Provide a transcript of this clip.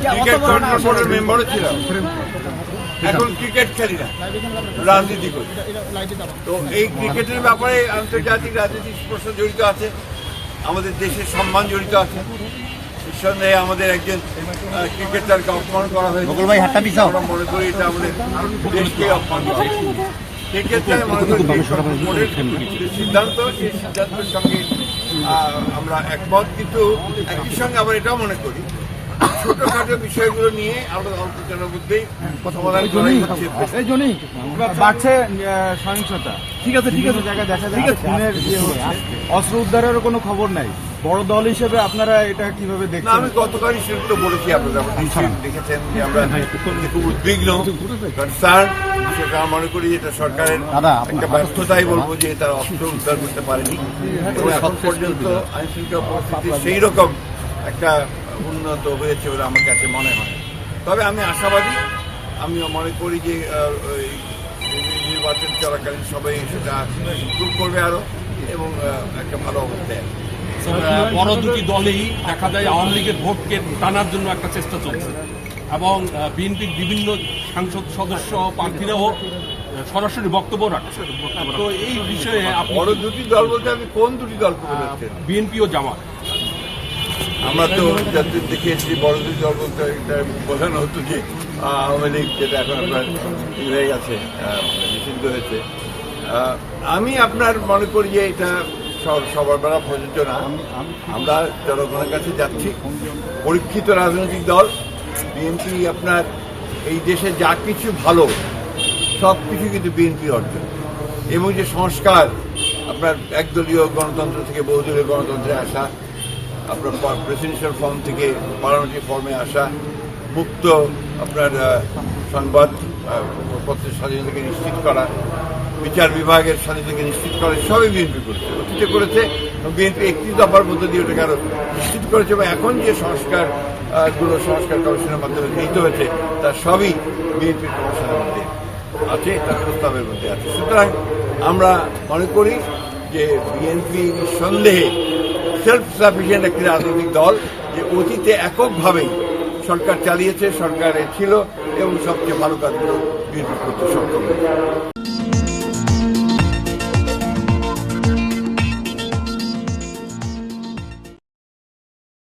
Cricket control বোর্ডের মেম্বারও ছিলাম, এখন ক্রিকেট খেলি না, রাজনীতি করি। তো এই ক্রিকেটের ব্যাপারে আন্তর্জাতিক রাজনীতির প্রশ্ন জড়িত আছে, আমাদের দেশের সম্মান জড়িত আছে। নিঃসন্দেহে আমাদের একজন ক্রিকেটারকে অপমান করা হয়েছে, আমরা মনে করি এটা আমাদের দেশকে অপমান করা হয়েছে। সেক্ষেত্রে মনে করি সিদ্ধান্ত, সেই সিদ্ধান্তের সঙ্গে আমরা একমত, কিন্তু একই সঙ্গে আবার এটাও মনে করি ছোটখাটো বিষয়গুলো নিয়ে আমরা আলোচনার মধ্যেই সমাধান করাই হচ্ছে। বাড়ছে সহিংসতা, ঠিক আছে জায়গায় দেখা যাচ্ছে খুনের অস্ত্র উদ্ধারেরও কোনো খবর নাই। বড় দল হিসেবে আপনারা এটা কিভাবে দেখছেন? আমি গতকালই সেগুলো বলেছি, আপনারা দেখেছেন যে আমরা খুব উদ্বিগ্ন, কনসার্ন। সেটা মনে করি এটা সরকারের একটা ব্যর্থতাই বলবো যে তারা অস্ত্র উদ্ধার করতে পারেনি এবং এখন পর্যন্ত আইন শৃঙ্খলা পরিস্থিতি সেই রকম একটা উন্নত হয়েছে বলে আমার কাছে মনে হয়। তবে আমি আশাবাদী, আমিও মনে করি যে নির্বাচন চলাকালীন সবাই সেটা ইমপ্রুভ করবে আরো এবং একটা ভালো অবস্থায়। বড় দুটি দলেই দেখা যায় আওয়ামী লীগের ভোটকে টানার জন্য একটা চেষ্টা চলছে এবং বিএনপির বিভিন্ন সাংসদ সদস্য প্রার্থীরাও সরাসরি বক্তব্য রাখছে। তো এই বিষয়ে বড় দুটি দল বলতে আপনি কোন দুটি দল করতে যাচ্ছেন? বিএনপি ও জামাত। আমরা তো যাদের দেখে এসেছি বড় দুটি দল বলতে এটা বোঝানো হতো যে আওয়ামী লীগ, যেটা এখন আপনার হয়ে গেছে, নিষিদ্ধ হয়েছে। আমি আপনার মনে করি যে এটা সবার বেলা প্রযোজ্য না। আমরা জনগণের কাছে যাচ্ছি, পরীক্ষিত রাজনৈতিক দল বিএনপি। আপনার এই দেশে যা কিছু ভালো সব কিছু কিন্তু বিএনপির অর্জন, এবং যে সংস্কার আপনার একদলীয় গণতন্ত্র থেকে বহুদলীয় গণতন্ত্রে আসা, আপনার প্রেসিডেন্সিয়াল ফর্ম থেকে পার্লামেন্টারি ফর্মে আসা, মুক্ত আপনার সংবাদ পত্রের স্বাধীনতাকে নিশ্চিত করা, বিচার বিভাগের স্বাধীনতাকে নিশ্চিত করা, সবই বিএনপি করেছে, অতীতে করেছে। বিএনপি একটি দফার মধ্যে দিয়ে ওটাকে আরো নিশ্চিত করেছে এবং এখন যে সংস্কার কমিশনের মাধ্যমে গৃহীত হয়েছে তার সবই বিএনপির কমিশনের মধ্যে আছে, তার প্রস্তাবের মধ্যে আছে। সুতরাং আমরা মনে করি যে বিএনপি নিঃসন্দেহে সেলফ সাফিসিয়েন্ট একটি রাজনৈতিক দল, যে অতীতে এককভাবেই সরকার চালিয়েছে, সরকারে ছিল এবং সবচেয়ে ভালো কাজগুলো বিএনপি করতে সক্ষম হয়েছে।